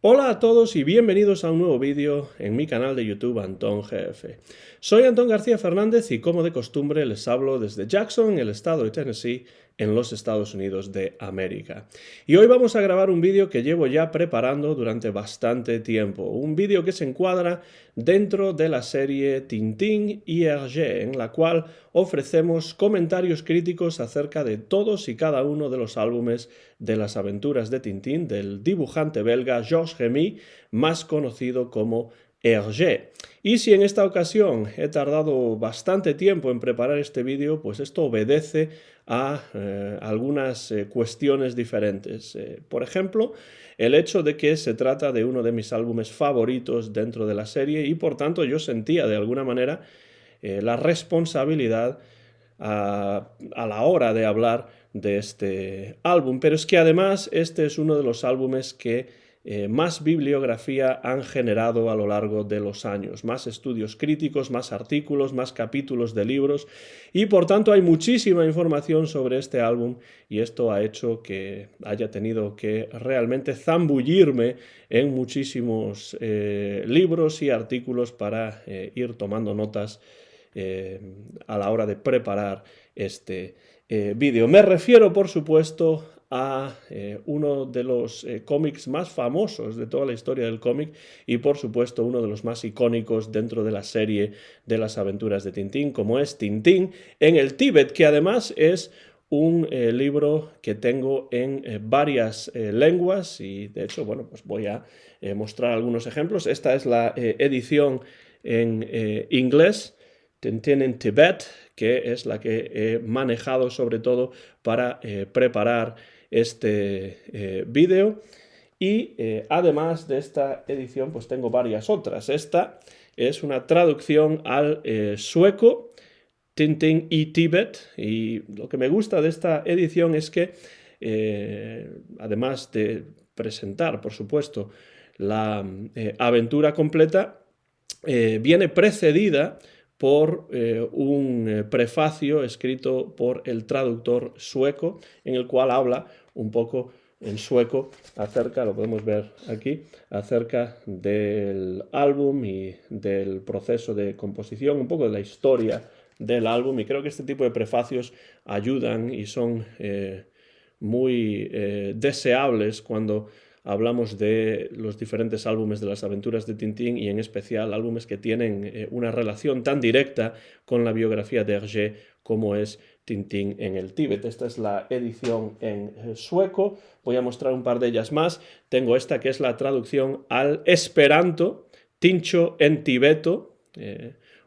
Hola a todos y bienvenidos a un nuevo vídeo en mi canal de YouTube Antón GF. Soy Antón García Fernández y como de costumbre les hablo desde Jackson, en el estado de Tennessee, en los Estados Unidos de América. Y hoy vamos a grabar un vídeo que llevo ya preparando durante bastante tiempo. Un vídeo que se encuadra dentro de la serie Tintín y Hergé, en la cual ofrecemos comentarios críticos acerca de todos y cada uno de los álbumes de las aventuras de Tintín del dibujante belga Georges Remy, más conocido como Hergé. Y si en esta ocasión he tardado bastante tiempo en preparar este vídeo, pues esto obedece a algunas cuestiones diferentes. Por ejemplo, el hecho de que se trata de uno de mis álbumes favoritos dentro de la serie y por tanto yo sentía de alguna manera la responsabilidad a la hora de hablar de este álbum. Pero es que además este es uno de los álbumes que más bibliografía han generado a lo largo de los años, más estudios críticos, más artículos, más capítulos de libros y por tanto hay muchísima información sobre este álbum y esto ha hecho que haya tenido que realmente zambullirme en muchísimos libros y artículos para ir tomando notas a la hora de preparar este vídeo. Me refiero, por supuesto, a uno de los cómics más famosos de toda la historia del cómic y por supuesto uno de los más icónicos dentro de la serie de las aventuras de Tintín, como es Tintín en el Tíbet, que además es un libro que tengo en varias lenguas y de hecho, bueno, pues voy a mostrar algunos ejemplos. Esta es la edición en inglés, Tintín en Tibet, que es la que he manejado sobre todo para preparar este vídeo. Y además de esta edición, pues tengo varias otras. Esta es una traducción al sueco, Tintín y Tibet. Y lo que me gusta de esta edición es que, además de presentar, por supuesto, la aventura completa, viene precedida por un prefacio escrito por el traductor sueco, en el cual habla un poco en sueco acerca, lo podemos ver aquí, acerca del álbum y del proceso de composición, un poco de la historia del álbum, y creo que este tipo de prefacios ayudan y son muy deseables cuando hablamos de los diferentes álbumes de las aventuras de Tintín y en especial álbumes que tienen una relación tan directa con la biografía de Hergé como es Tintín en el Tíbet. Esta es la edición en sueco. Voy a mostrar un par de ellas más. Tengo esta que es la traducción al esperanto, Tincho en Tibeto,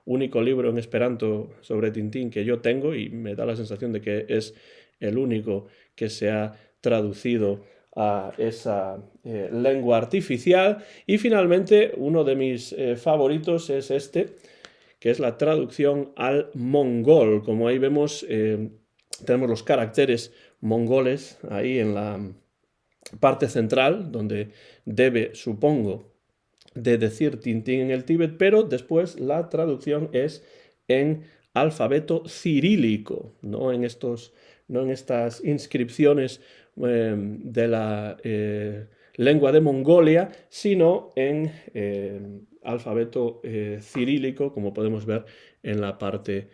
único libro en esperanto sobre Tintín que yo tengo y me da la sensación de que es el único que se ha traducido a esa lengua artificial. Y finalmente uno de mis favoritos es este, que es la traducción al mongol. Como ahí vemos, tenemos los caracteres mongoles ahí en la parte central, donde debe, supongo, de decir Tintín en el Tíbet, pero después la traducción es en alfabeto cirílico, no en estas inscripciones de la lengua de Mongolia, sino en alfabeto cirílico, como podemos ver en la parte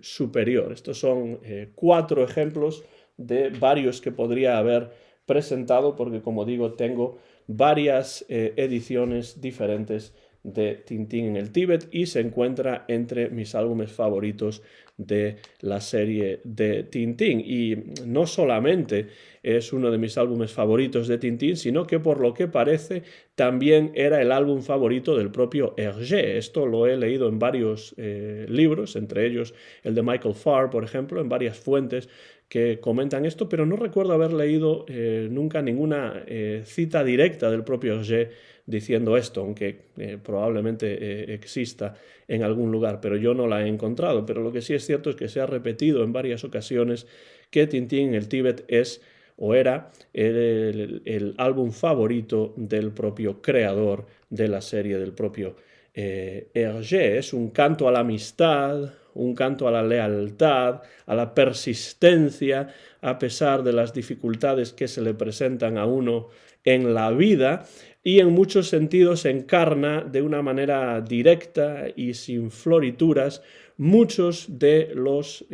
superior. Estos son 4 ejemplos de varios que podría haber presentado, porque como digo, tengo varias ediciones diferentes de Tintín en el Tíbet y se encuentra entre mis álbumes favoritos de la serie de Tintín. Y no solamente es uno de mis álbumes favoritos de Tintín, sino que por lo que parece también era el álbum favorito del propio Hergé. Esto lo he leído en varios libros, entre ellos el de Michael Farr, por ejemplo, en varias fuentes que comentan esto, pero no recuerdo haber leído nunca ninguna cita directa del propio Hergé diciendo esto, aunque probablemente exista en algún lugar, pero yo no la he encontrado. Pero lo que sí es cierto es que se ha repetido en varias ocasiones que Tintín en el Tíbet es o era el álbum favorito del propio creador de la serie, del propio Hergé. Es un canto a la amistad, un canto a la lealtad, a la persistencia, a pesar de las dificultades que se le presentan a uno en la vida, y en muchos sentidos encarna de una manera directa y sin florituras muchos de los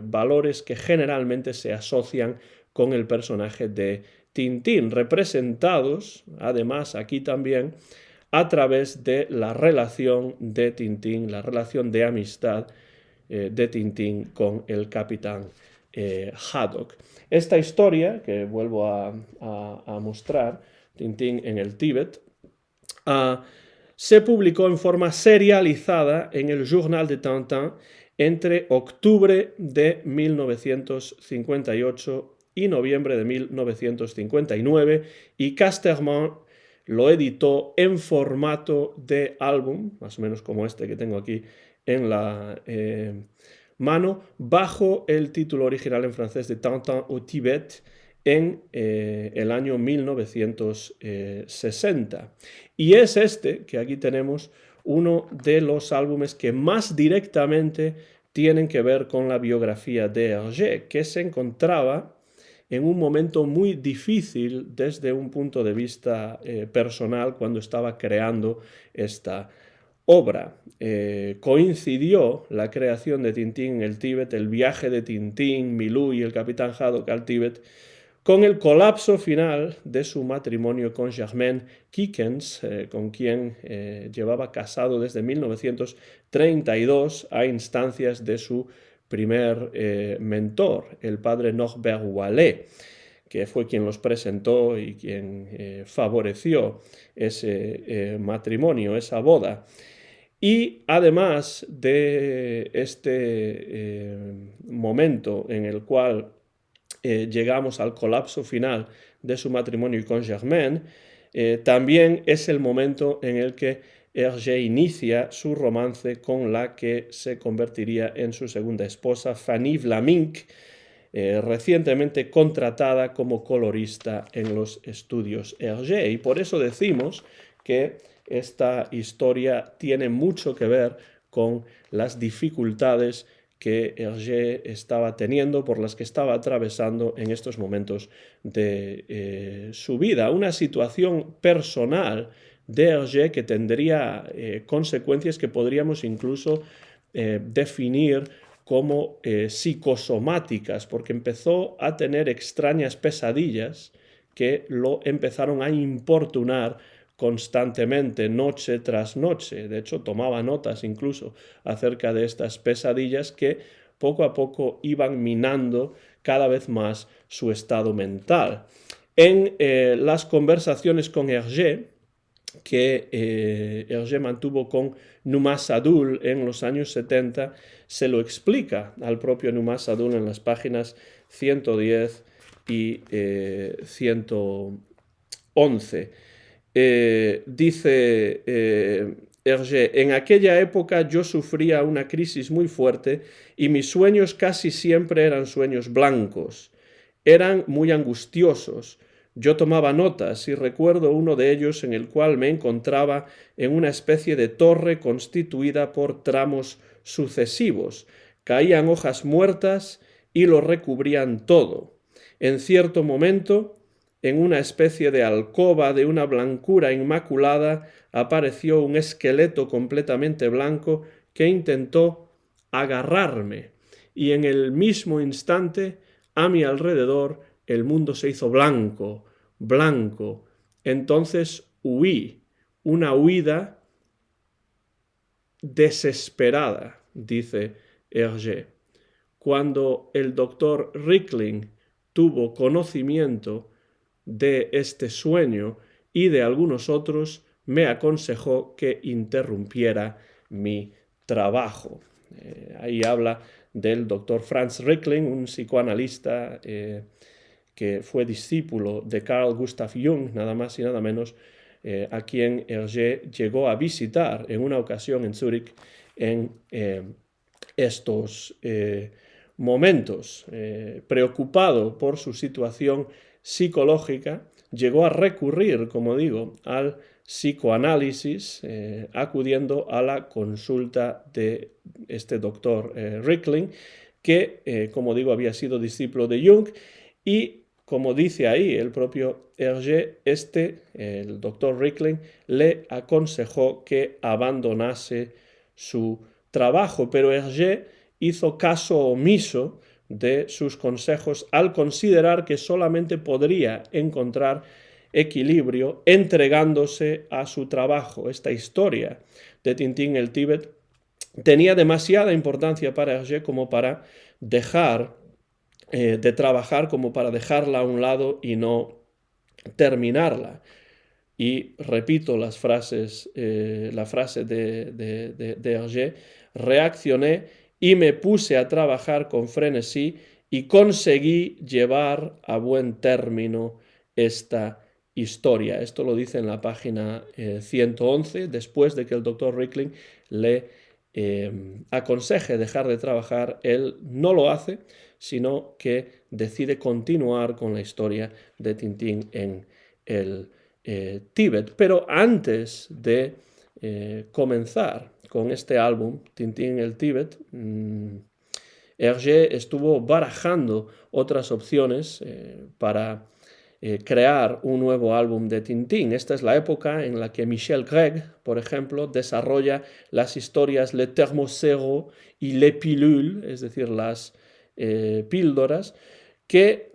valores que generalmente se asocian con el personaje de Tintín, representados, además, aquí también, a través de la relación de Tintín, la relación de amistad de Tintín con el capitán Haddock. Esta historia, que vuelvo a mostrar, Tintín en el Tíbet, se publicó en forma serializada en el Journal de Tintin entre octubre de 1958 y noviembre de 1959, y Casterman lo editó en formato de álbum, más o menos como este que tengo aquí en la mano, bajo el título original en francés de Tintin au Tibet, en el año 1960. Y es este, que aquí tenemos, uno de los álbumes que más directamente tienen que ver con la biografía de Hergé, que se encontraba en un momento muy difícil desde un punto de vista personal cuando estaba creando esta obra. Coincidió la creación de Tintín en el Tíbet, el viaje de Tintín, Milou y el capitán Haddock al Tíbet, con el colapso final de su matrimonio con Germaine Kikens, con quien llevaba casado desde 1932 a instancias de su primer mentor, el padre Norbert Wallet, que fue quien los presentó y quien favoreció ese matrimonio, esa boda. Y además de este momento en el cual llegamos al colapso final de su matrimonio con Germaine, también es el momento en el que Hergé inicia su romance con la que se convertiría en su segunda esposa, Fanny Vlaminck, recientemente contratada como colorista en los estudios Hergé. Y por eso decimos que esta historia tiene mucho que ver con las dificultades que Hergé estaba teniendo, por las que estaba atravesando en estos momentos de su vida. Una situación personal de Hergé que tendría consecuencias que podríamos incluso definir como psicosomáticas, porque empezó a tener extrañas pesadillas que lo empezaron a importunar constantemente, noche tras noche. De hecho, tomaba notas incluso acerca de estas pesadillas que poco a poco iban minando cada vez más su estado mental. En las conversaciones con Hergé, que Hergé mantuvo con Numa Sadoul en los años 70, se lo explica al propio Numa Sadoul en las páginas 110 y 111. Dice Hergé: en aquella época yo sufría una crisis muy fuerte y mis sueños casi siempre eran sueños blancos. Eran muy angustiosos. Yo tomaba notas y recuerdo uno de ellos en el cual me encontraba en una especie de torre constituida por tramos sucesivos. Caían hojas muertas y lo recubrían todo. En cierto momento, en una especie de alcoba de una blancura inmaculada, apareció un esqueleto completamente blanco que intentó agarrarme, y en el mismo instante, a mi alrededor, el mundo se hizo blanco, blanco. Entonces huí, una huida desesperada, dice Hergé. Cuando el doctor Rickling tuvo conocimiento de este sueño y de algunos otros, me aconsejó que interrumpiera mi trabajo. Ahí habla del doctor Franz Rickling, un psicoanalista que fue discípulo de Carl Gustav Jung, nada más y nada menos, a quien Hergé llegó a visitar en una ocasión en Zúrich en estos momentos. Preocupado por su situación psicológica, llegó a recurrir, como digo, al psicoanálisis, acudiendo a la consulta de este doctor Rickling, que, como digo, había sido discípulo de Jung, y como dice ahí el propio Hergé, el doctor Rickling, le aconsejó que abandonase su trabajo, pero Hergé hizo caso omiso de sus consejos al considerar que solamente podría encontrar equilibrio entregándose a su trabajo. Esta historia de Tintín en el Tíbet tenía demasiada importancia para Hergé como para dejar de trabajar, como para dejarla a un lado y no terminarla. Y repito la frase de Hergé: reaccioné y me puse a trabajar con frenesí y conseguí llevar a buen término esta historia. Esto lo dice en la página 111, después de que el doctor Rickling le aconseje dejar de trabajar. Él no lo hace, sino que decide continuar con la historia de Tintín en el Tíbet. Pero antes de comenzar con este álbum, Tintín en el Tíbet, Hergé estuvo barajando otras opciones para crear un nuevo álbum de Tintín. Esta es la época en la que Michel Gregg, por ejemplo, desarrolla las historias Le Thermocéro y Les Pilules, es decir, las píldoras, que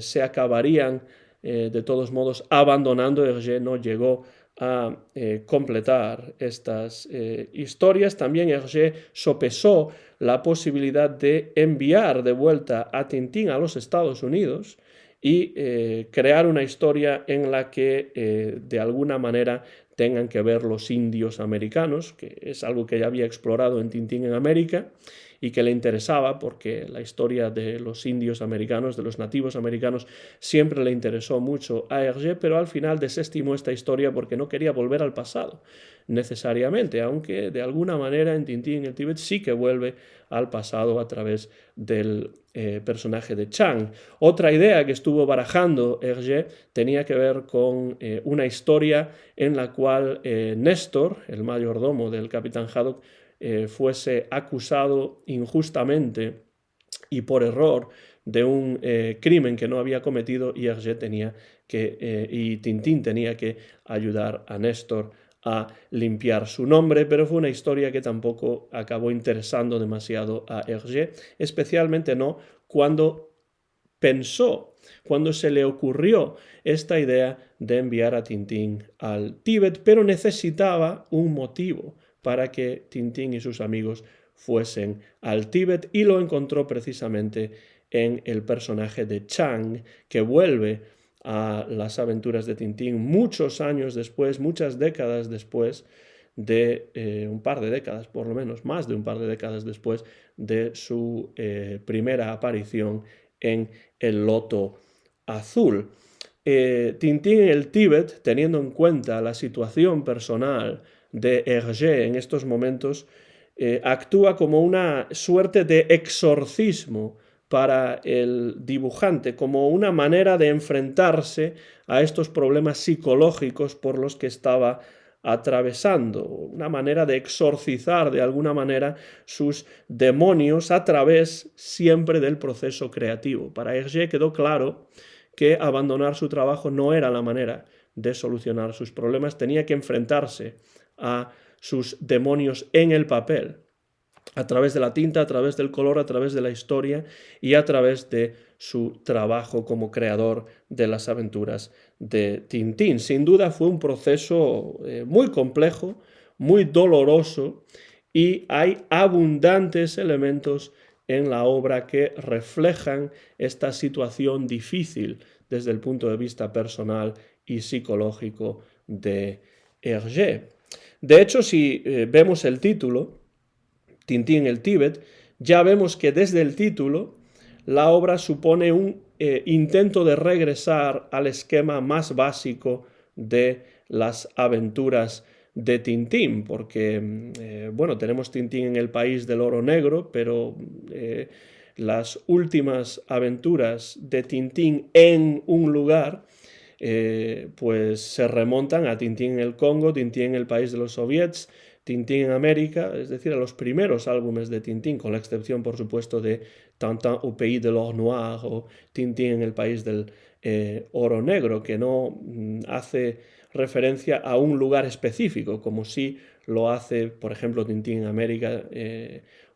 se acabarían de todos modos abandonando. Hergé no llegó a completar estas historias. También Hergé sopesó la posibilidad de enviar de vuelta a Tintín a los Estados Unidos y crear una historia en la que de alguna manera tengan que ver los indios americanos, que es algo que ya había explorado en Tintín en América y que le interesaba porque la historia de los indios americanos, de los nativos americanos, siempre le interesó mucho a Hergé, pero al final desestimó esta historia porque no quería volver al pasado necesariamente, aunque de alguna manera en Tintín en el Tíbet sí que vuelve al pasado a través del personaje de Chang. Otra idea que estuvo barajando Hergé tenía que ver con una historia en la cual Néstor, el mayordomo del capitán Haddock, fuese acusado injustamente y por error de un crimen que no había cometido, y Hergé y Tintín tenía que ayudar a Néstor a limpiar su nombre, pero fue una historia que tampoco acabó interesando demasiado a Hergé, especialmente no cuando cuando se le ocurrió esta idea de enviar a Tintín al Tíbet, pero necesitaba un motivo para que Tintín y sus amigos fuesen al Tíbet, y lo encontró precisamente en el personaje de Chang, que vuelve a las aventuras de Tintín muchos años después, muchas décadas después de un par de décadas, por lo menos más de un par de décadas después de su primera aparición en El Loto Azul. Tintín en el Tíbet, teniendo en cuenta la situación personal de Hergé en estos momentos, actúa como una suerte de exorcismo para el dibujante, como una manera de enfrentarse a estos problemas psicológicos por los que estaba atravesando, una manera de exorcizar de alguna manera sus demonios a través siempre del proceso creativo. Para Hergé quedó claro que abandonar su trabajo no era la manera de solucionar sus problemas, tenía que enfrentarse a sus demonios en el papel, a través de la tinta, a través del color, a través de la historia y a través de su trabajo como creador de las aventuras de Tintín. Sin duda fue un proceso muy complejo, muy doloroso, y hay abundantes elementos en la obra que reflejan esta situación difícil desde el punto de vista personal y psicológico de Hergé. De hecho, si vemos el título, Tintín en el Tíbet, ya vemos que desde el título la obra supone un intento de regresar al esquema más básico de las aventuras de Tintín, porque, bueno, tenemos Tintín en el país del oro negro, pero las últimas aventuras de Tintín en un lugar pues se remontan a Tintín en el Congo, Tintín en el país de los soviets, Tintín en América, es decir, a los primeros álbumes de Tintín, con la excepción, por supuesto, de Tintin au pays de l'or noir o Tintín en el país del oro negro, que no hace referencia a un lugar específico, como sí lo hace, por ejemplo, Tintín en América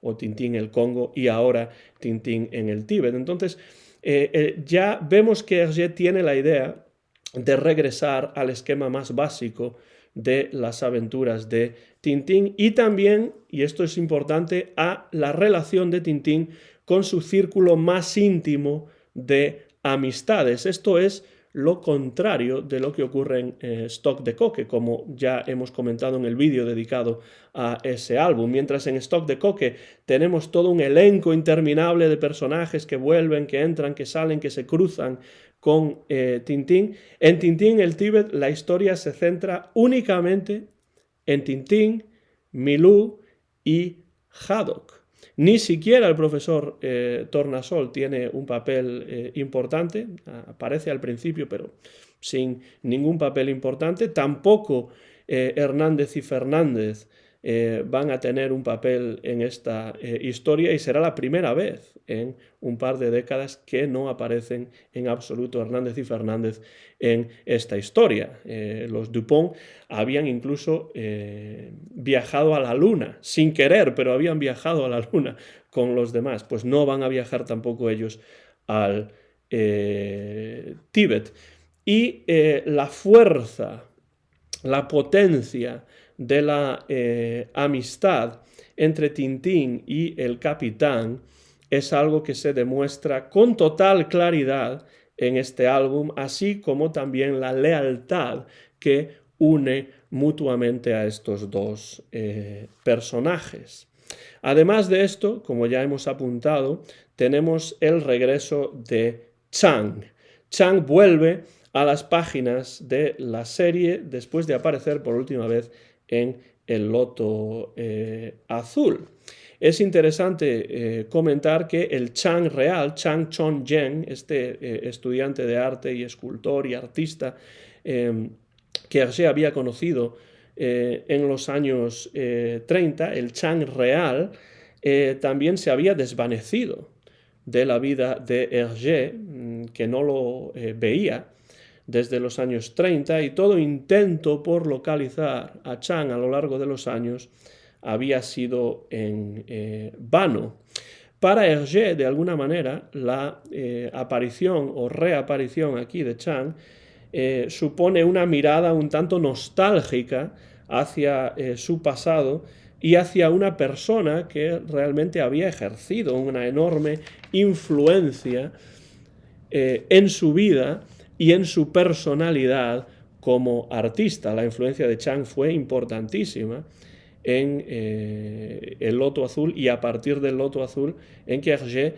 o Tintín en el Congo y ahora Tintín en el Tíbet. Entonces, ya vemos que Hergé tiene la idea de regresar al esquema más básico de las aventuras de Tintín y también, y esto es importante, a la relación de Tintín con su círculo más íntimo de amistades. Esto es lo contrario de lo que ocurre en Stock de Coque, como ya hemos comentado en el vídeo dedicado a ese álbum. Mientras en Stock de Coque tenemos todo un elenco interminable de personajes que vuelven, que entran, que salen, que se cruzan con Tintín, en Tintín el Tíbet la historia se centra únicamente en Tintín, Milú y Haddock. Ni siquiera el profesor Tornasol tiene un papel importante, aparece al principio, pero sin ningún papel importante. Tampoco Hernández y Fernández van a tener un papel en esta historia y será la primera vez en un par de décadas que no aparecen en absoluto Hernández y Fernández en esta historia. Los Dupont habían incluso viajado a la Luna, sin querer, pero habían viajado a la Luna con los demás. Pues no van a viajar tampoco ellos al Tíbet. Y la fuerza, la potencia de la amistad entre Tintín y el capitán es algo que se demuestra con total claridad en este álbum, así como también la lealtad que une mutuamente a estos dos personajes. Además de esto, como ya hemos apuntado, tenemos el regreso de Chang. Chang vuelve a las páginas de la serie después de aparecer por última vez en El Loto Azul. Es interesante comentar que el Chang real, Chang Chon-jen, este estudiante de arte y escultor y artista que Hergé había conocido en los años 30, el Chang real, también se había desvanecido de la vida de Hergé, que no lo veía desde los años 30, y todo intento por localizar a Chang a lo largo de los años había sido en vano. Para Hergé, de alguna manera, la aparición o reaparición aquí de Chang supone una mirada un tanto nostálgica hacia su pasado y hacia una persona que realmente había ejercido una enorme influencia en su vida y en su personalidad como artista. La influencia de Chang fue importantísima en El Loto Azul y a partir del Loto Azul en que Hergé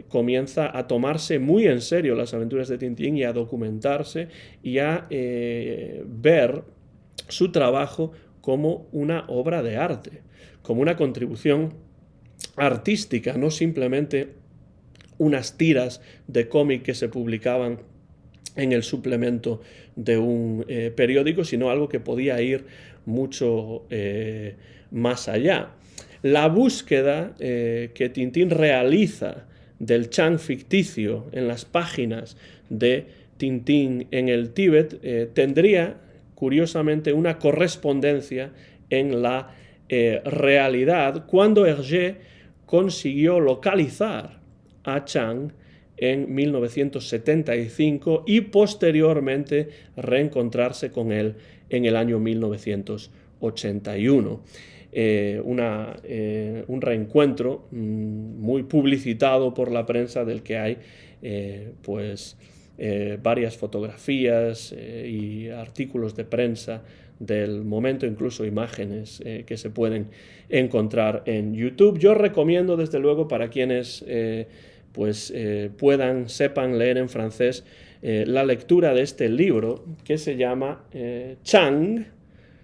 comienza a tomarse muy en serio las aventuras de Tintín y a documentarse y a ver su trabajo como una obra de arte, como una contribución artística, no simplemente unas tiras de cómic que se publicaban en el suplemento de un periódico, sino algo que podía ir mucho más allá. La búsqueda que Tintín realiza del Chang ficticio en las páginas de Tintín en el Tíbet tendría, curiosamente, una correspondencia en la realidad cuando Hergé consiguió localizar a Chang en 1975 y posteriormente reencontrarse con él en el año 1981. Un reencuentro muy publicitado por la prensa del que hay varias fotografías y artículos de prensa del momento, incluso imágenes que se pueden encontrar en YouTube. Yo recomiendo desde luego para quienes sepan leer en francés la lectura de este libro que se llama Chang,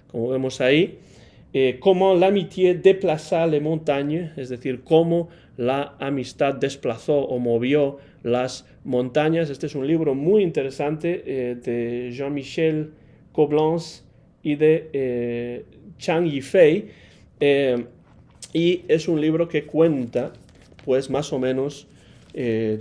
como vemos ahí, Comment l'amitié déplaça les montagnes, es decir, cómo la amistad desplazó o movió las montañas. Este es un libro muy interesante de Jean-Michel Coblence y de Chang Yifei, y es un libro que cuenta pues más o menos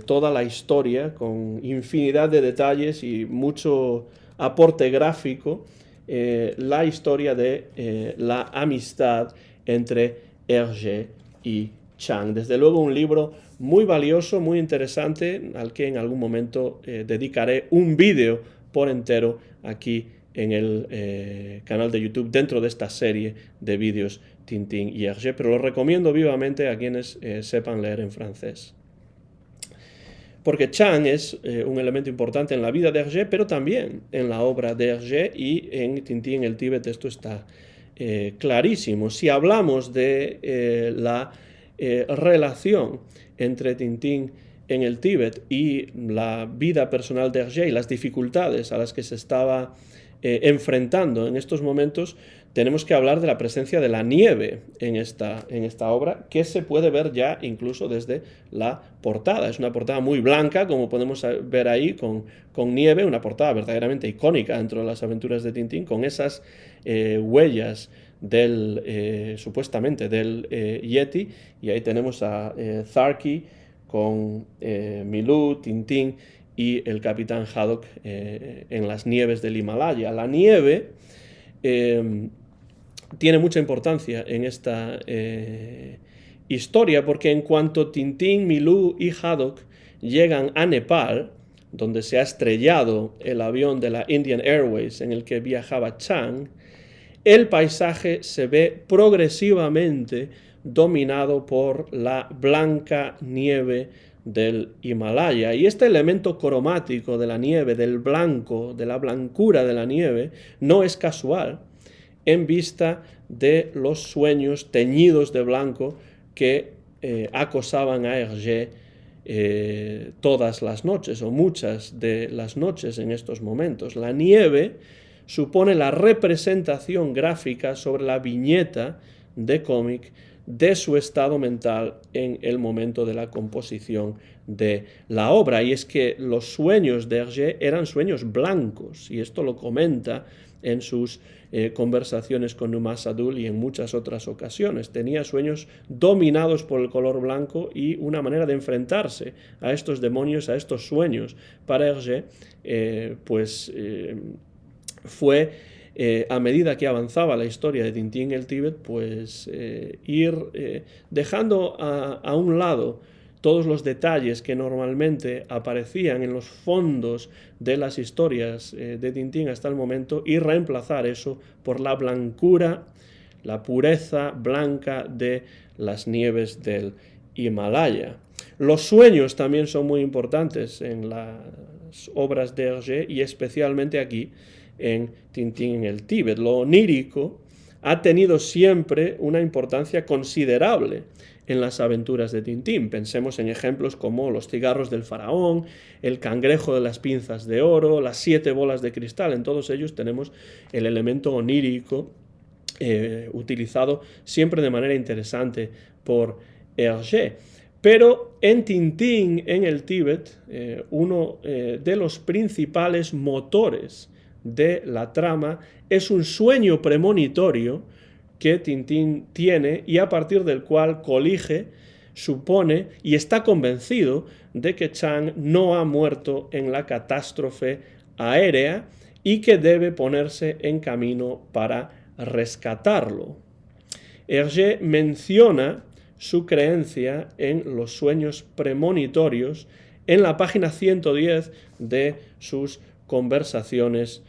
toda la historia con infinidad de detalles y mucho aporte gráfico, la historia de la amistad entre Hergé y Chang. Desde luego un libro muy valioso, muy interesante, al que en algún momento dedicaré un vídeo por entero aquí en el canal de YouTube dentro de esta serie de vídeos Tintín y Hergé, pero lo recomiendo vivamente a quienes sepan leer en francés. Porque Chang es un elemento importante en la vida de Hergé, pero también en la obra de Hergé, y en Tintín en el Tíbet esto está clarísimo. Si hablamos de la relación entre Tintín en el Tíbet y la vida personal de Hergé y las dificultades a las que se estaba enfrentando en estos momentos, tenemos que hablar de la presencia de la nieve en esta obra, que se puede ver ya incluso desde la portada. Es una portada muy blanca, como podemos ver ahí, con nieve, una portada verdaderamente icónica dentro de las aventuras de Tintín, con esas huellas supuestamente del Yeti, y ahí tenemos a Tharky con Milú, Tintín y el capitán Haddock en las nieves del Himalaya. La nieve tiene mucha importancia en esta historia, porque en cuanto Tintín, Milú y Haddock llegan a Nepal, donde se ha estrellado el avión de la Indian Airways en el que viajaba Chang, el paisaje se ve progresivamente dominado por la blanca nieve del Himalaya. Y este elemento cromático de la nieve, del blanco, de la blancura de la nieve, no es casual en vista de los sueños teñidos de blanco que acosaban a Hergé todas las noches, o muchas de las noches en estos momentos. La nieve supone la representación gráfica sobre la viñeta de cómic de su estado mental en el momento de la composición de la obra. Y es que los sueños de Hergé eran sueños blancos, y esto lo comenta en sus conversaciones con Numa Sadul y en muchas otras ocasiones. Tenía sueños dominados por el color blanco, y una manera de enfrentarse a estos demonios, a estos sueños, para Hergé, fue, a medida que avanzaba la historia de Tintín en el Tíbet, pues ir dejando a un lado todos los detalles que normalmente aparecían en los fondos de las historias de Tintín hasta el momento, y reemplazar eso por la blancura, la pureza blanca de las nieves del Himalaya. Los sueños también son muy importantes en las obras de Hergé, y especialmente aquí en Tintín en el Tíbet. Lo onírico ha tenido siempre una importancia considerable en las aventuras de Tintín. Pensemos en ejemplos como los cigarros del faraón, el cangrejo de las pinzas de oro, las 7 bolas de cristal. En todos ellos tenemos el elemento onírico utilizado siempre de manera interesante por Hergé. Pero en Tintín en el Tíbet, uno de los principales motores de la trama es un sueño premonitorio que Tintín tiene, y a partir del cual colige, supone y está convencido de que Chang no ha muerto en la catástrofe aérea y que debe ponerse en camino para rescatarlo. Hergé menciona su creencia en los sueños premonitorios en la página 110 de sus conversaciones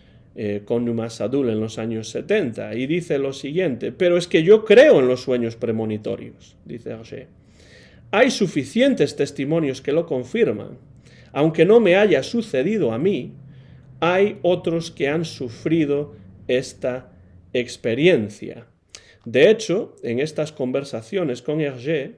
con Numa Sadul en los años 70, y dice lo siguiente: pero es que yo creo en los sueños premonitorios, dice Hergé. Hay suficientes testimonios que lo confirman. Aunque no me haya sucedido a mí, hay otros que han sufrido esta experiencia. De hecho, en estas conversaciones con Hergé,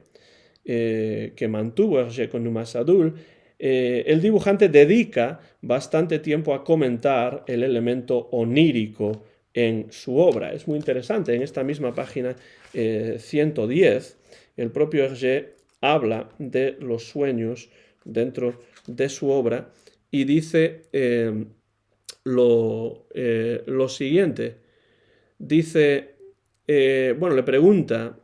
que mantuvo Hergé con Numa Sadul, el dibujante dedica bastante tiempo a comentar el elemento onírico en su obra. Es muy interesante, en esta misma página 110, el propio Hergé habla de los sueños dentro de su obra y dice lo siguiente. Dice, le pregunta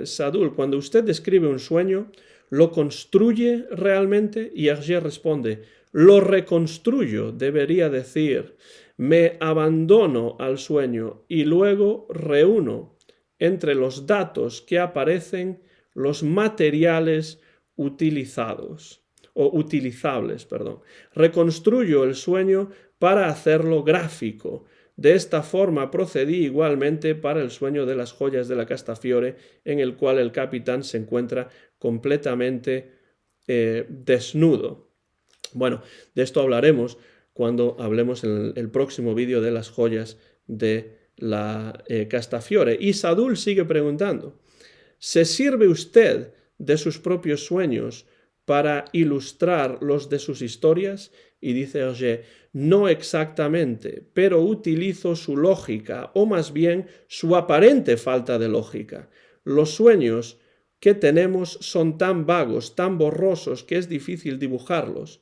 Sadoul, cuando usted describe un sueño, ¿lo construye realmente? Y Hergé responde, lo reconstruyo, debería decir, me abandono al sueño y luego reúno entre los datos que aparecen los materiales utilizados o utilizables, perdón. Reconstruyo el sueño para hacerlo gráfico. De esta forma procedí igualmente para el sueño de las joyas de la Castafiore, en el cual el capitán se encuentra completamente desnudo. Bueno, de esto hablaremos cuando hablemos en el próximo vídeo de las joyas de la Castafiore. Y Sadoul sigue preguntando, ¿se sirve usted de sus propios sueños para ilustrar los de sus historias? Y dice Hergé, no exactamente, pero utilizo su lógica, o más bien su aparente falta de lógica. Los sueños que tenemos son tan vagos, tan borrosos, que es difícil dibujarlos.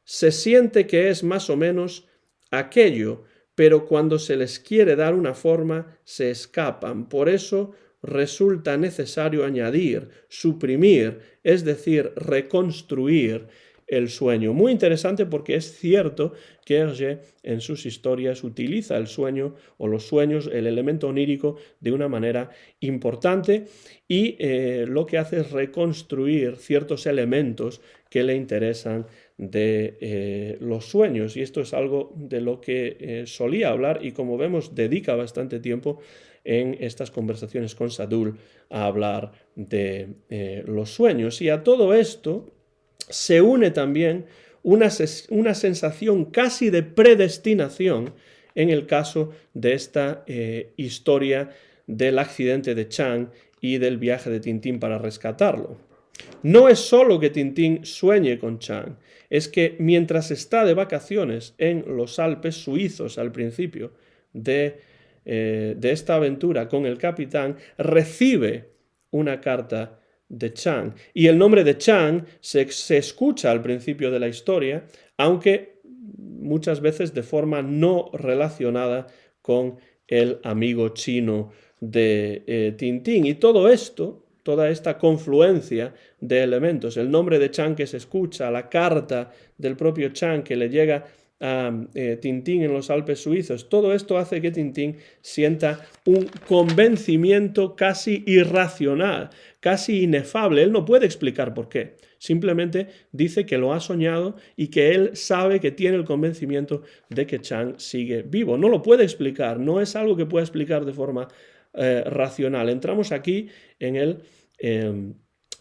Se siente que es más o menos aquello, pero cuando se les quiere dar una forma, se escapan. Por eso resulta necesario añadir, suprimir, es decir, reconstruir el sueño. Muy interesante porque es cierto que Hergé en sus historias utiliza el sueño o los sueños, el elemento onírico, de una manera importante y lo que hace es reconstruir ciertos elementos que le interesan de los sueños. Y esto es algo de lo que solía hablar y, como vemos, dedica bastante tiempo en estas conversaciones con Sadoul a hablar de los sueños. Y a todo esto se une también una sensación casi de predestinación en el caso de esta historia del accidente de Chang y del viaje de Tintín para rescatarlo. No es solo que Tintín sueñe con Chang, es que mientras está de vacaciones en los Alpes suizos al principio de esta aventura con el capitán, recibe una carta de Chang. Y el nombre de Chang se escucha al principio de la historia, aunque muchas veces de forma no relacionada con el amigo chino de Tintín. Y todo esto, toda esta confluencia de elementos, el nombre de Chang que se escucha, la carta del propio Chang que le llega a Tintín en los Alpes suizos, todo esto hace que Tintín sienta un convencimiento casi irracional, casi inefable. Él no puede explicar por qué. Simplemente dice que lo ha soñado y que él sabe que tiene el convencimiento de que Chang sigue vivo. No lo puede explicar, no es algo que pueda explicar de forma racional. Entramos aquí en el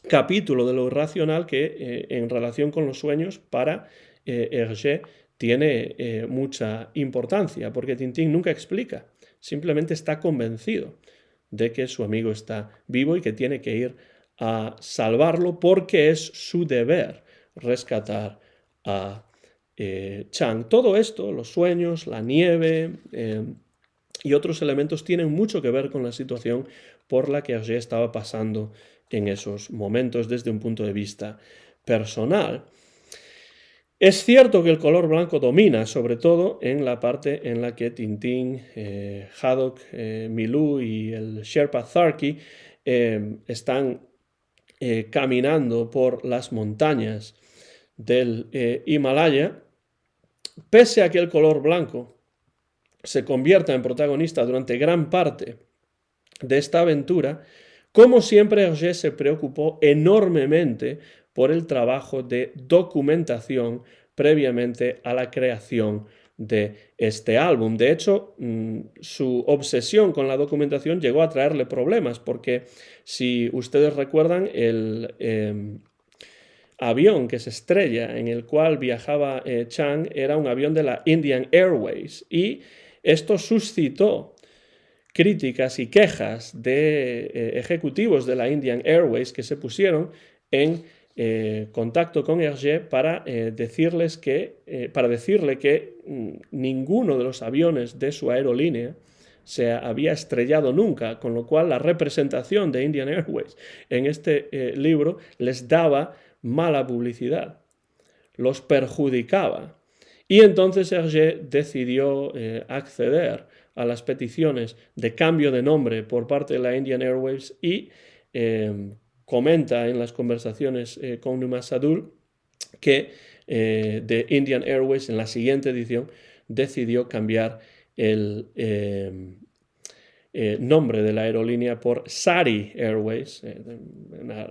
capítulo de lo irracional que en relación con los sueños para Hergé tiene mucha importancia, porque Tintín nunca explica, simplemente está convencido de que su amigo está vivo y que tiene que ir a salvarlo porque es su deber rescatar a Chang. Todo esto, los sueños, la nieve y otros elementos tienen mucho que ver con la situación por la que Hergé estaba pasando en esos momentos desde un punto de vista personal. Es cierto que el color blanco domina, sobre todo en la parte en la que Tintín, Haddock, Milou y el Sherpa Tharki están caminando por las montañas del Himalaya. Pese a que el color blanco se convierta en protagonista durante gran parte de esta aventura, como siempre Hergé se preocupó enormemente por el trabajo de documentación previamente a la creación de este álbum. De hecho, su obsesión con la documentación llegó a traerle problemas, porque si ustedes recuerdan, el avión que se estrella en el cual viajaba Chang era un avión de la Indian Airways, y esto suscitó críticas y quejas de ejecutivos de la Indian Airways que se pusieron en contacto con Hergé para decirle que ninguno de los aviones de su aerolínea se había estrellado nunca, con lo cual la representación de Indian Airways en este libro les daba mala publicidad, los perjudicaba. Y entonces Hergé decidió acceder a las peticiones de cambio de nombre por parte de la Indian Airways y comenta en las conversaciones con Numa Sadul que de Indian Airways en la siguiente edición decidió cambiar el nombre de la aerolínea por Sari Airways, una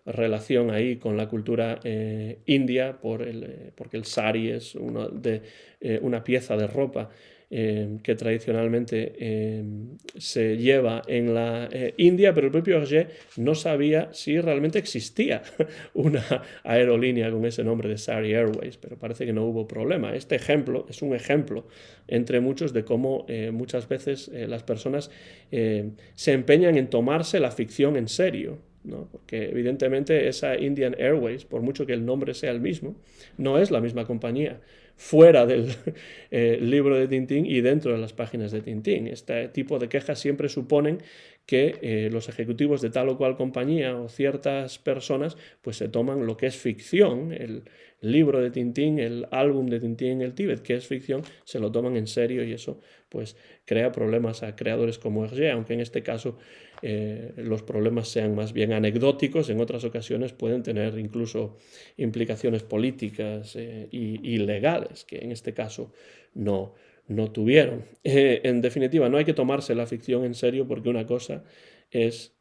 relación ahí con la cultura india, porque el sari es una pieza de ropa que tradicionalmente se lleva en la India, pero el propio Hergé no sabía si realmente existía una aerolínea con ese nombre de Sari Airways, pero parece que no hubo problema. Este ejemplo es un ejemplo entre muchos de cómo muchas veces las personas se empeñan en tomarse la ficción en serio, ¿no? Porque evidentemente esa Indian Airways, por mucho que el nombre sea el mismo, no es la misma compañía fuera del libro de Tintín y dentro de las páginas de Tintín. Este tipo de quejas siempre suponen que los ejecutivos de tal o cual compañía o ciertas personas pues se toman lo que es ficción, el libro de Tintín, el álbum de Tintín en el Tíbet, que es ficción, se lo toman en serio y eso pues crea problemas a creadores como Hergé, aunque en este caso los problemas sean más bien anecdóticos, en otras ocasiones pueden tener incluso implicaciones políticas y legales, que en este caso no tuvieron. En definitiva, no hay que tomarse la ficción en serio porque una cosa es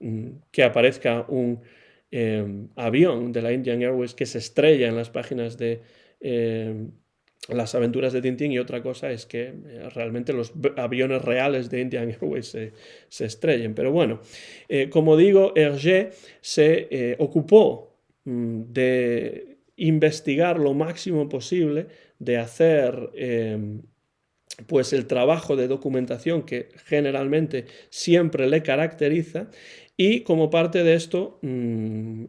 que aparezca un avión de la Indian Airways que se estrella en las páginas de las aventuras de Tintín y otra cosa es que realmente los aviones reales de Indian Airways se estrellen. Pero bueno, como digo, Hergé se ocupó de investigar lo máximo posible, de hacer pues el trabajo de documentación que generalmente siempre le caracteriza y como parte de esto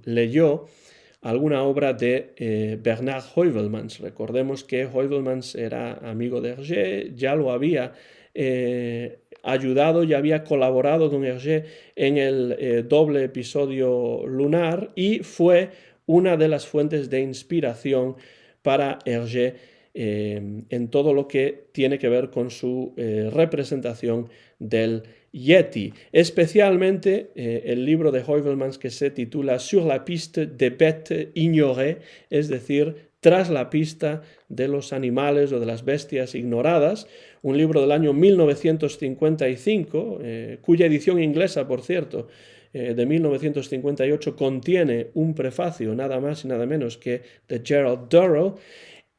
leyó alguna obra de Bernard Heuvelmans. Recordemos que Heuvelmans era amigo de Hergé, ya lo había ayudado, ya había colaborado con Hergé en el doble episodio lunar y fue una de las fuentes de inspiración para Hergé en todo lo que tiene que ver con su representación del Yeti, especialmente el libro de Heuvelmans que se titula Sur la piste des bêtes ignorées, es decir, tras la pista de los animales o de las bestias ignoradas, un libro del año 1955, cuya edición inglesa, por cierto, de 1958 contiene un prefacio nada más y nada menos que de Gerald Durrell.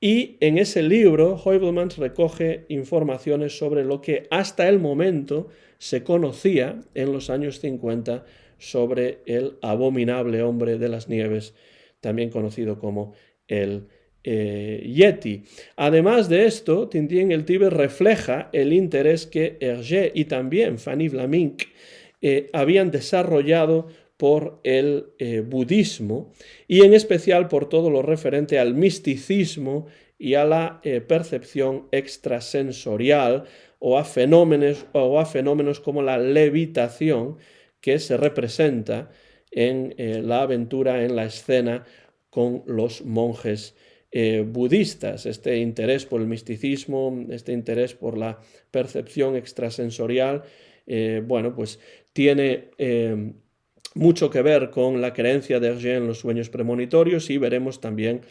Y en ese libro, Heuvelmans recoge informaciones sobre lo que hasta el momento se conocía en los años 50 sobre el abominable hombre de las nieves, también conocido como el Yeti. Además de esto, Tintín en el Tíbet refleja el interés que Hergé y también Fanny Vlaminck habían desarrollado por el budismo y en especial por todo lo referente al misticismo y a la percepción extrasensorial o a fenómenos como la levitación que se representa en la aventura, en la escena con los monjes budistas. Este interés por el misticismo, este interés por la percepción extrasensorial, bueno, pues tiene mucho que ver con la creencia de Hergé en los sueños premonitorios y veremos también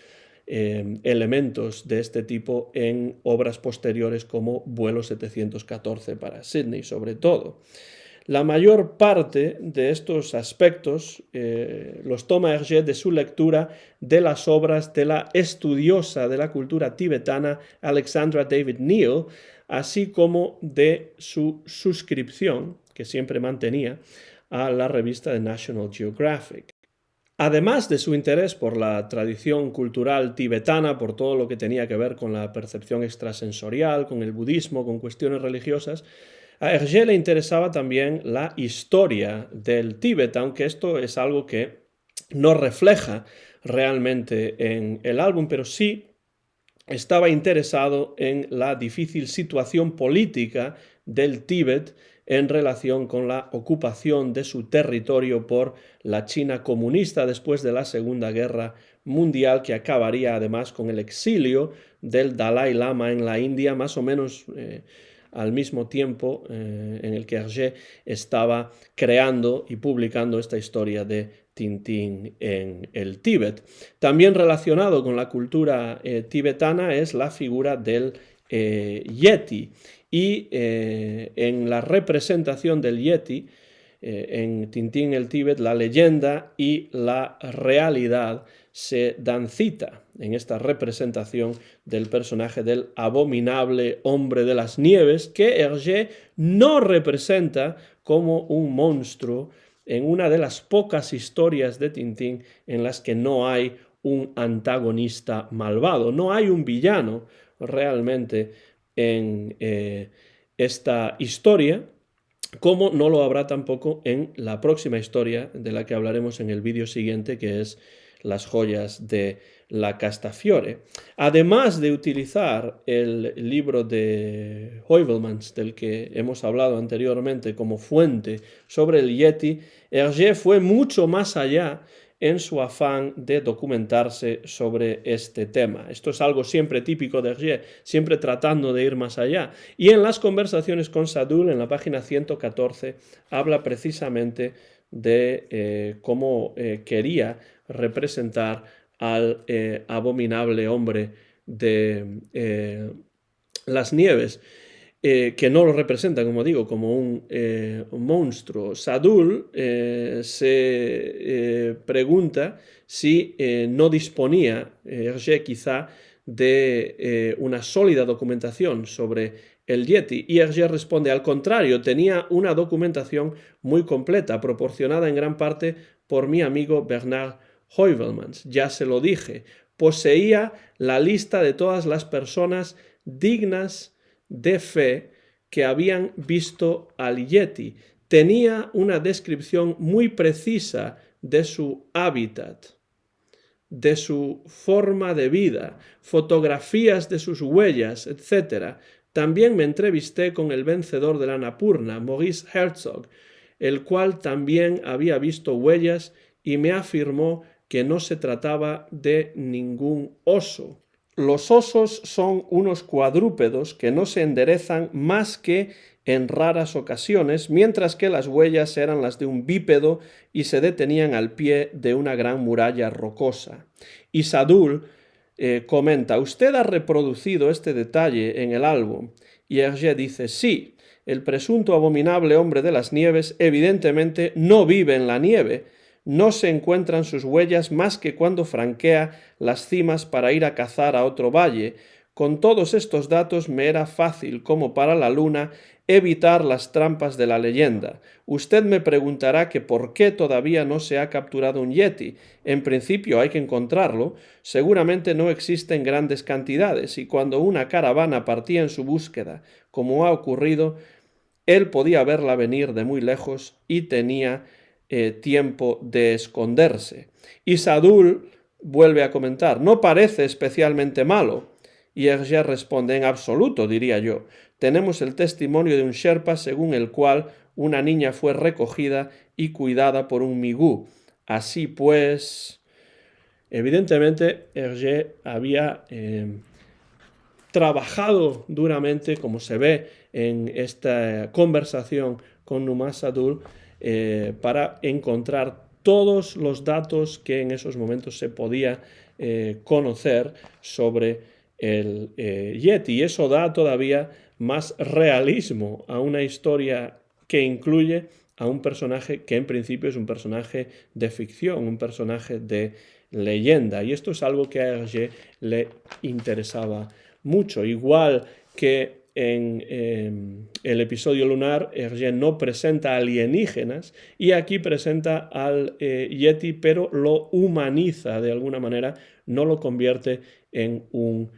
elementos de este tipo en obras posteriores como Vuelo 714 para Sydney, sobre todo. La mayor parte de estos aspectos los toma Hergé de su lectura de las obras de la estudiosa de la cultura tibetana Alexandra David Neal, así como de su suscripción, que siempre mantenía, a la revista de National Geographic. Además de su interés por la tradición cultural tibetana, por todo lo que tenía que ver con la percepción extrasensorial, con el budismo, con cuestiones religiosas, a Hergé le interesaba también la historia del Tíbet, aunque esto es algo que no refleja realmente en el álbum, pero sí estaba interesado en la difícil situación política del Tíbet en relación con la ocupación de su territorio por la China comunista después de la Segunda Guerra Mundial, que acabaría además con el exilio del Dalai Lama en la India, más o menos al mismo tiempo en el que Hergé estaba creando y publicando esta historia de Tintín en el Tíbet. También relacionado con la cultura tibetana es la figura del Yeti, y en la representación del Yeti en Tintín el Tíbet, la leyenda y la realidad se dan cita en esta representación del personaje del abominable hombre de las nieves, que Hergé no representa como un monstruo en una de las pocas historias de Tintín en las que no hay un antagonista malvado, no hay un villano realmente en esta historia, como no lo habrá tampoco en la próxima historia de la que hablaremos en el vídeo siguiente, que es Las joyas de la Castafiore. Además de utilizar el libro de Heuvelmans, del que hemos hablado anteriormente, como fuente sobre el Yeti, Hergé fue mucho más allá en su afán de documentarse sobre este tema. Esto es algo siempre típico de Hergé, siempre tratando de ir más allá. Y en las conversaciones con Sadoul, en la página 114, habla precisamente de cómo quería representar al abominable hombre de las nieves, que no lo representa, como digo, como un monstruo. Sadoul se pregunta si no disponía Hergé quizá de una sólida documentación sobre el Yeti, y Hergé responde: al contrario, tenía una documentación muy completa, proporcionada en gran parte por mi amigo Bernard Heuvelmans. Ya se lo dije, poseía la lista de todas las personas dignas de fe que habían visto al Yeti. Tenía una descripción muy precisa de su hábitat, de su forma de vida, fotografías de sus huellas, etc. También me entrevisté con el vencedor de la Annapurna, Maurice Herzog, el cual también había visto huellas y me afirmó que no se trataba de ningún oso. Los osos son unos cuadrúpedos que no se enderezan más que en raras ocasiones, mientras que las huellas eran las de un bípedo y se detenían al pie de una gran muralla rocosa. Y Sadoul comenta: ¿usted ha reproducido este detalle en el álbum? Y Hergé dice: sí, el presunto abominable hombre de las nieves evidentemente no vive en la nieve. No se encuentran sus huellas más que cuando franquea las cimas para ir a cazar a otro valle. Con todos estos datos me era fácil, como para la luna, evitar las trampas de la leyenda. Usted me preguntará que por qué todavía no se ha capturado un yeti. En principio hay que encontrarlo. Seguramente no existen grandes cantidades, y cuando una caravana partía en su búsqueda, como ha ocurrido, él podía verla venir de muy lejos y tenía tiempo de esconderse. Y Sadoul vuelve a comentar: no parece especialmente malo. Y Hergé responde: en absoluto, diría yo. Tenemos el testimonio de un Sherpa según el cual una niña fue recogida y cuidada por un migú. Así pues, evidentemente Hergé había trabajado duramente, como se ve en esta conversación con Numan Sadoul, para encontrar todos los datos que en esos momentos se podía conocer sobre el Yeti. Y eso da todavía más realismo a una historia que incluye a un personaje que en principio es un personaje de ficción, un personaje de leyenda. Y esto es algo que a Hergé le interesaba mucho. Igual que en el episodio lunar, Hergé no presenta alienígenas, y aquí presenta al Yeti, pero lo humaniza de alguna manera, no lo convierte en un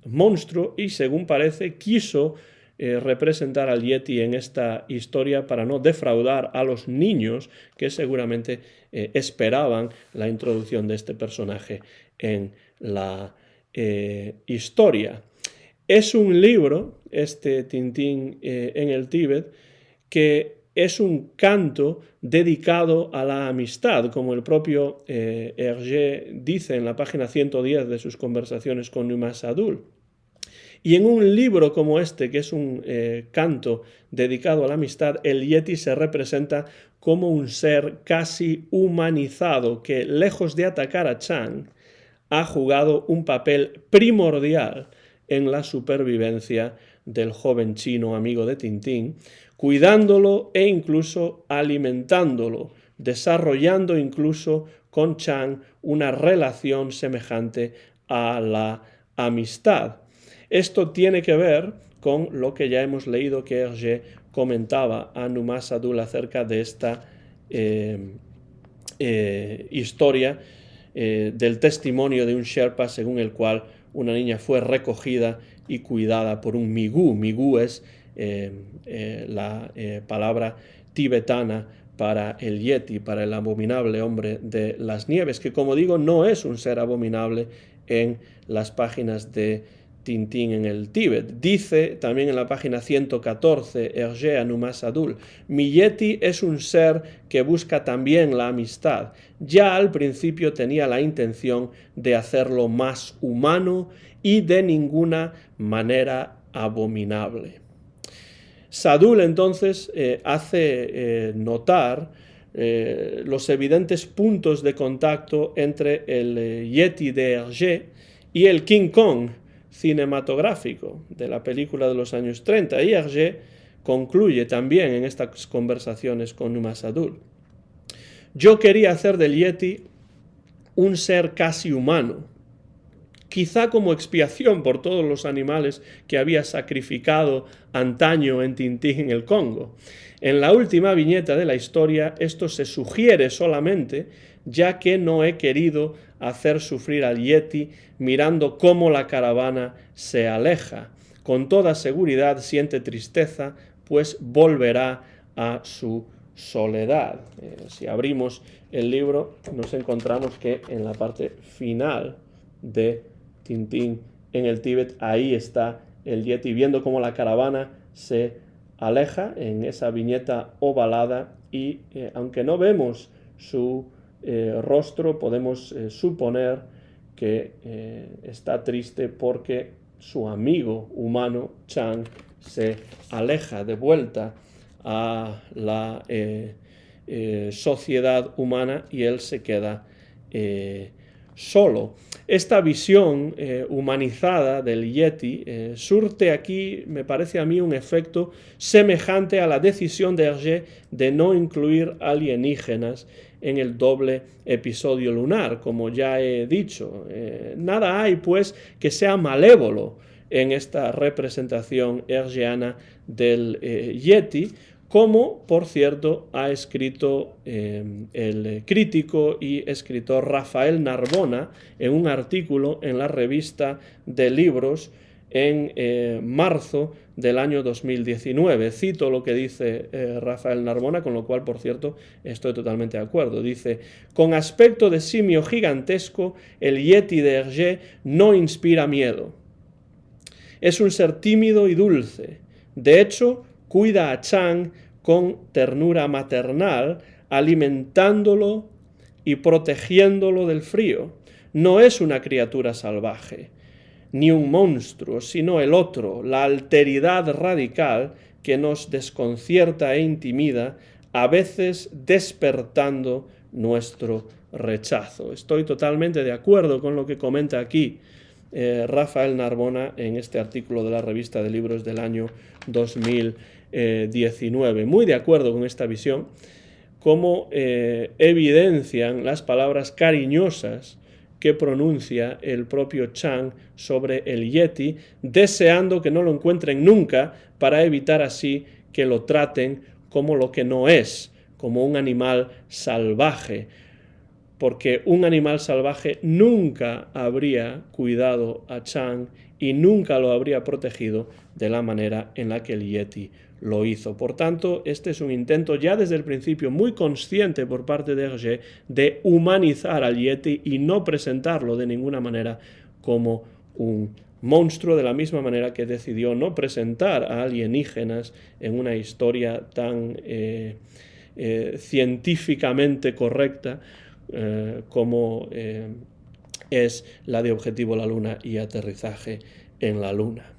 monstruo, y según parece quiso representar al Yeti en esta historia para no defraudar a los niños que seguramente esperaban la introducción de este personaje en la historia. Es un libro, este Tintín en el Tíbet, que es un canto dedicado a la amistad, como el propio Hergé dice en la página 110 de sus conversaciones con Numa Sadul. Y en un libro como este, que es un canto dedicado a la amistad, el Yeti se representa como un ser casi humanizado que, lejos de atacar a Chang, ha jugado un papel primordial en la supervivencia del joven chino amigo de Tintín, cuidándolo e incluso alimentándolo, desarrollando incluso con Chang una relación semejante a la amistad. Esto tiene que ver con lo que ya hemos leído que Hergé comentaba a Numa Sadul acerca de esta historia del testimonio de un Sherpa según el cual una niña fue recogida y cuidada por un Migu. Migu es la palabra tibetana para el Yeti, para el abominable hombre de las nieves, que como digo no es un ser abominable en las páginas de Tintín en el Tíbet. Dice también en la página 114 Hergé a Numa Sadul: mi Yeti es un ser que busca también la amistad. Ya al principio tenía la intención de hacerlo más humano y de ninguna manera abominable. Sadul entonces hace notar los evidentes puntos de contacto entre el Yeti de Hergé y el King Kong cinematográfico de la película de los años 30. Y Hergé concluye también en estas conversaciones con Numa Sadul: yo quería hacer del Yeti un ser casi humano, quizá como expiación por todos los animales que había sacrificado antaño en Tintín en el Congo. En la última viñeta de la historia esto se sugiere solamente, ya que no he querido hacer sufrir al Yeti mirando cómo la caravana se aleja. Con toda seguridad siente tristeza, pues volverá a su soledad. Si abrimos el libro nos encontramos que en la parte final de Tintín en el Tíbet, ahí está el Yeti viendo cómo la caravana se aleja en esa viñeta ovalada y aunque no vemos su rostro, podemos suponer que está triste porque su amigo humano Chang se aleja de vuelta a la sociedad humana y él se queda solo. Esta visión humanizada del Yeti surte aquí, me parece a mí, un efecto semejante a la decisión de Hergé de no incluir alienígenas en el doble episodio lunar, como ya he dicho. Nada hay, pues, que sea malévolo en esta representación hergéana del Yeti, como, por cierto, ha escrito el crítico y escritor Rafael Narbona en un artículo en la revista de libros en marzo del año 2019. Cito lo que dice Rafael Narbona, con lo cual, por cierto, estoy totalmente de acuerdo. Dice: con aspecto de simio gigantesco, el Yeti de Hergé no inspira miedo. Es un ser tímido y dulce. De hecho, cuida a Chang con ternura maternal, alimentándolo y protegiéndolo del frío. No es una criatura salvaje, ni un monstruo, sino el otro, la alteridad radical que nos desconcierta e intimida, a veces despertando nuestro rechazo. Estoy totalmente de acuerdo con lo que comenta aquí Rafael Narbona en este artículo de la revista de libros del año 2019. Muy de acuerdo con esta visión, como evidencian las palabras cariñosas que pronuncia el propio Chang sobre el Yeti, deseando que no lo encuentren nunca para evitar así que lo traten como lo que no es, como un animal salvaje, porque un animal salvaje nunca habría cuidado a Chang y nunca lo habría protegido de la manera en la que el Yeti lo hizo. Por tanto, este es un intento ya desde el principio muy consciente por parte de Hergé de humanizar al Yeti y no presentarlo de ninguna manera como un monstruo, de la misma manera que decidió no presentar a alienígenas en una historia tan científicamente correcta como es la de Objetivo la Luna y Aterrizaje en la Luna.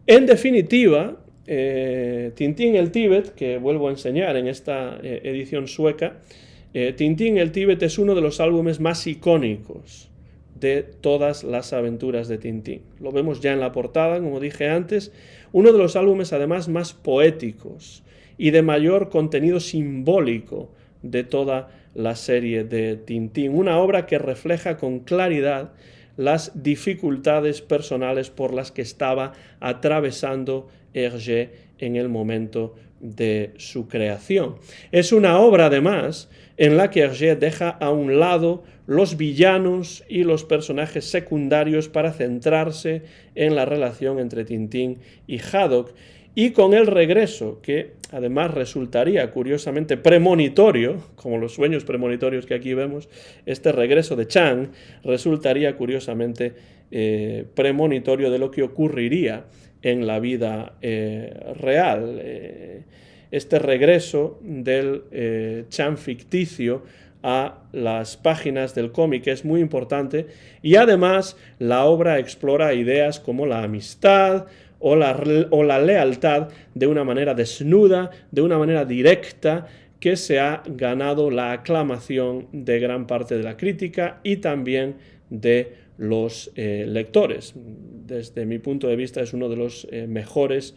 En definitiva, Tintín el Tíbet, que vuelvo a enseñar en esta edición sueca, Tintín el Tíbet es uno de los álbumes más icónicos de todas las aventuras de Tintín. Lo vemos ya en la portada, como dije antes, uno de los álbumes además más poéticos y de mayor contenido simbólico de toda la serie de Tintín. Una obra que refleja con claridad las dificultades personales por las que estaba atravesando Hergé en el momento de su creación. Es una obra, además, en la que Hergé deja a un lado los villanos y los personajes secundarios para centrarse en la relación entre Tintín y Haddock, y con el regreso, que además resultaría curiosamente premonitorio, como los sueños premonitorios que aquí vemos, este regreso de Chang resultaría curiosamente premonitorio de lo que ocurriría en la vida real. Este regreso del Chang ficticio a las páginas del cómic es muy importante, y además la obra explora ideas como la amistad o la lealtad de una manera desnuda, de una manera directa, que se ha ganado la aclamación de gran parte de la crítica y también de los lectores. Desde mi punto de vista es uno de los mejores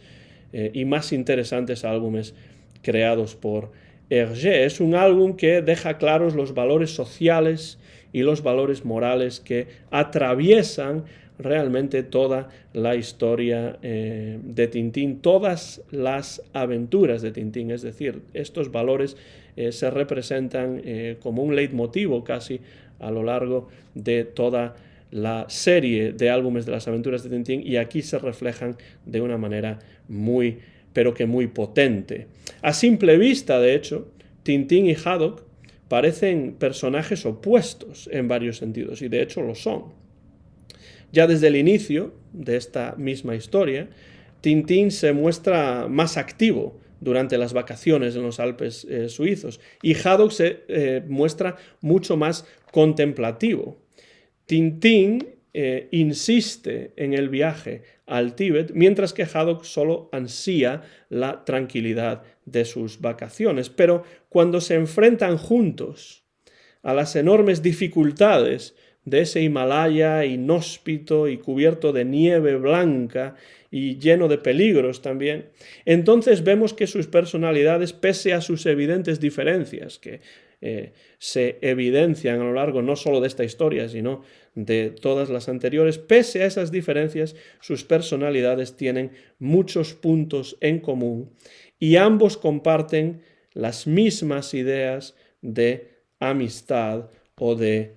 y más interesantes álbumes creados por Hergé. Es un álbum que deja claros los valores sociales y los valores morales que atraviesan realmente toda la historia de Tintín, todas las aventuras de Tintín. Es decir, estos valores se representan como un leitmotivo casi a lo largo de toda la serie de álbumes de las aventuras de Tintín, y aquí se reflejan de una manera muy, pero que muy potente. A simple vista, de hecho, Tintín y Haddock parecen personajes opuestos en varios sentidos, y de hecho lo son. Ya desde el inicio de esta misma historia, Tintín se muestra más activo durante las vacaciones en los Alpes suizos, y Haddock se muestra mucho más contemplativo. Tintín insiste en el viaje al Tíbet, mientras que Haddock solo ansía la tranquilidad de sus vacaciones. Pero cuando se enfrentan juntos a las enormes dificultades de ese Himalaya inhóspito y cubierto de nieve blanca y lleno de peligros también, entonces vemos que sus personalidades, pese a sus evidentes diferencias, que se evidencian a lo largo no solo de esta historia, sino de todas las anteriores, pese a esas diferencias, sus personalidades tienen muchos puntos en común y ambos comparten las mismas ideas de amistad o de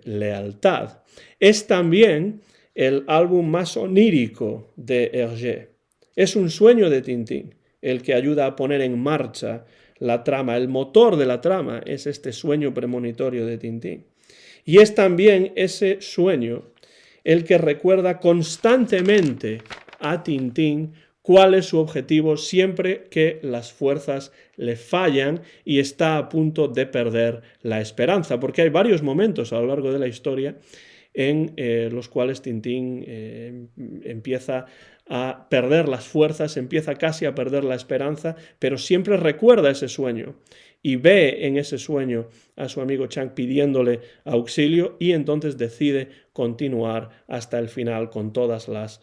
lealtad. Es también el álbum más onírico de Hergé. Es un sueño de Tintín el que ayuda a poner en marcha la trama. El motor de la trama es este sueño premonitorio de Tintín. Y es también ese sueño el que recuerda constantemente a Tintín cuál es su objetivo siempre que las fuerzas le fallan y está a punto de perder la esperanza, porque hay varios momentos a lo largo de la historia en los cuales Tintín empieza a perder las fuerzas, empieza casi a perder la esperanza, pero siempre recuerda ese sueño y ve en ese sueño a su amigo Chang pidiéndole auxilio, y entonces decide continuar hasta el final con todas las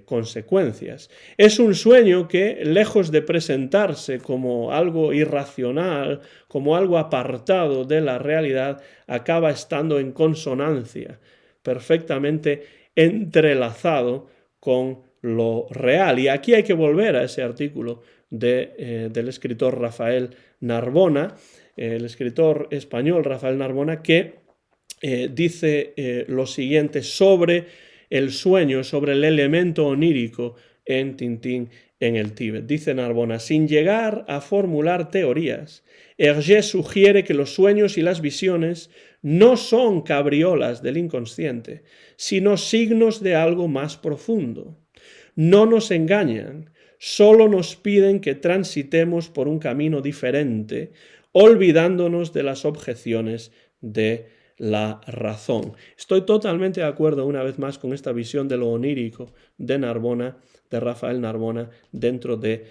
consecuencias. Es un sueño que, lejos de presentarse como algo irracional, como algo apartado de la realidad, acaba estando en consonancia, perfectamente entrelazado con lo real. Y aquí hay que volver a ese artículo del escritor Rafael Narbona, el escritor español Rafael Narbona, que dice lo siguiente sobre el sueño, sobre el elemento onírico en Tintín en el Tíbet. Dice Narbona, sin llegar a formular teorías, Hergé sugiere que los sueños y las visiones no son cabriolas del inconsciente, sino signos de algo más profundo. No nos engañan, solo nos piden que transitemos por un camino diferente, olvidándonos de las objeciones de la razón. Estoy totalmente de acuerdo una vez más con esta visión de lo onírico de Narbona, de Rafael Narbona, dentro de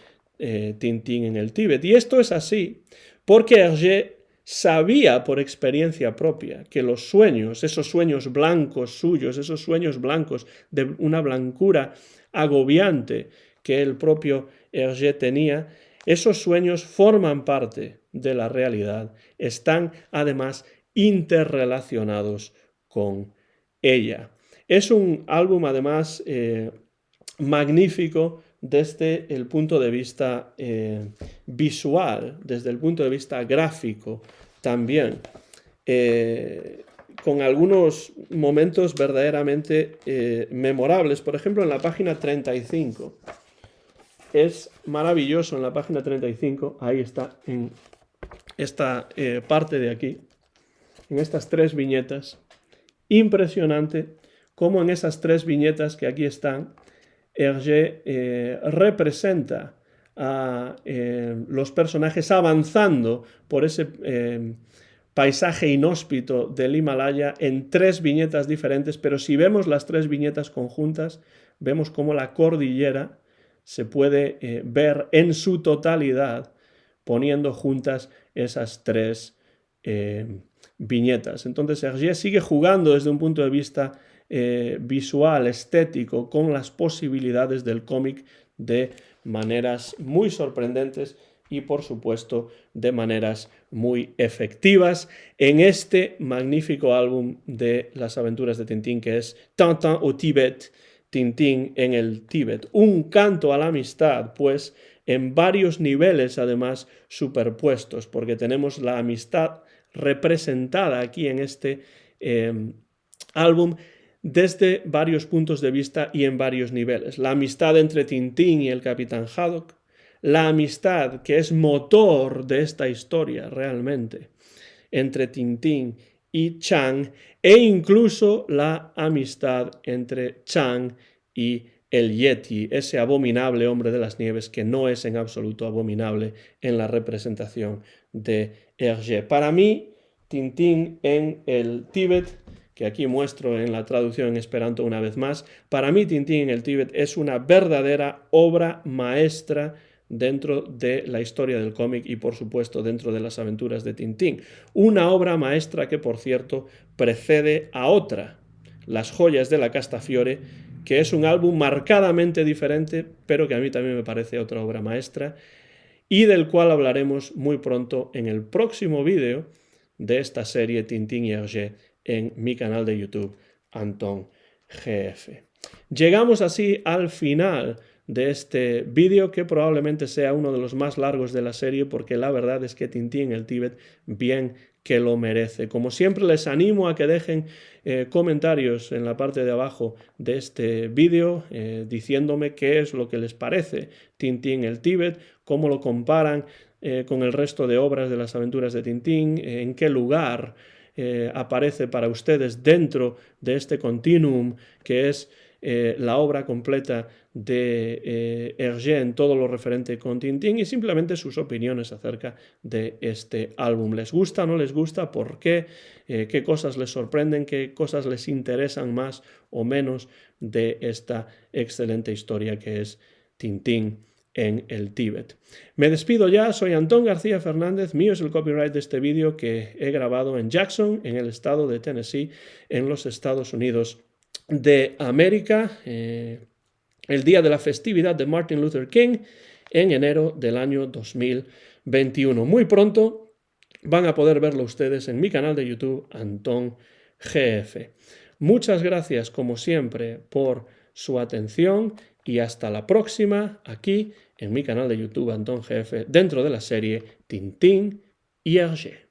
Tintín en el Tíbet. Y esto es así porque Hergé sabía por experiencia propia que los sueños, esos sueños blancos suyos, esos sueños blancos de una blancura agobiante que el propio Hergé tenía, esos sueños forman parte de la realidad, están además interrelacionados con ella. Es un álbum además magnífico desde el punto de vista visual, desde el punto de vista gráfico también, con algunos momentos verdaderamente memorables. Por ejemplo, en la página 35. Es maravilloso en la página 35, ahí está, en esta parte de aquí, en estas 3 viñetas. Impresionante cómo en esas 3 viñetas que aquí están, Hergé representa a los personajes avanzando por ese paisaje inhóspito del Himalaya en 3 viñetas diferentes, pero si vemos las 3 viñetas conjuntas, vemos cómo la cordillera se puede ver en su totalidad poniendo juntas esas 3 viñetas. Entonces Hergé sigue jugando desde un punto de vista visual, estético, con las posibilidades del cómic de maneras muy sorprendentes y por supuesto de maneras muy efectivas en este magnífico álbum de las aventuras de Tintín que es Tintin au Tibet, Tintín en el Tíbet. Un canto a la amistad, pues en varios niveles además superpuestos, porque tenemos la amistad representada aquí en este álbum desde varios puntos de vista y en varios niveles. La amistad entre Tintín y el Capitán Haddock, la amistad que es motor de esta historia realmente, entre Tintín y Chang, e incluso la amistad entre Chang y el Yeti, ese abominable hombre de las nieves que no es en absoluto abominable en la representación de Hergé. Para mí, Tintín en el Tíbet, que aquí muestro en la traducción en esperanto una vez más, para mí Tintín en el Tíbet es una verdadera obra maestra dentro de la historia del cómic y por supuesto dentro de las aventuras de Tintín. Una obra maestra que por cierto precede a otra, Las joyas de la Castafiore, que es un álbum marcadamente diferente, pero que a mí también me parece otra obra maestra y del cual hablaremos muy pronto en el próximo vídeo de esta serie Tintín y Hergé en mi canal de YouTube, Anton GF. Llegamos así al final de este vídeo, que probablemente sea uno de los más largos de la serie, porque la verdad es que Tintín en el Tíbet bien que lo merece. Como siempre, les animo a que dejen comentarios en la parte de abajo de este vídeo diciéndome qué es lo que les parece Tintín en el Tíbet, cómo lo comparan con el resto de obras de las aventuras de Tintín, en qué lugar aparece para ustedes dentro de este continuum que es la obra completa de Hergé en todo lo referente con Tintín, y simplemente sus opiniones acerca de este álbum. ¿Les gusta, no les gusta? ¿Por qué? ¿Qué cosas les sorprenden? ¿Qué cosas les interesan más o menos de esta excelente historia que es Tintín en el Tíbet? Me despido ya, soy Antón García Fernández, mío es el copyright de este vídeo que he grabado en Jackson, en el estado de Tennessee, en los Estados Unidos de América, el día de la festividad de Martin Luther King en enero del año 2021. Muy pronto van a poder verlo ustedes en mi canal de YouTube, Antón GF. Muchas gracias, como siempre, por su atención y hasta la próxima aquí en mi canal de YouTube, Antón GF, dentro de la serie Tintín y Hergé.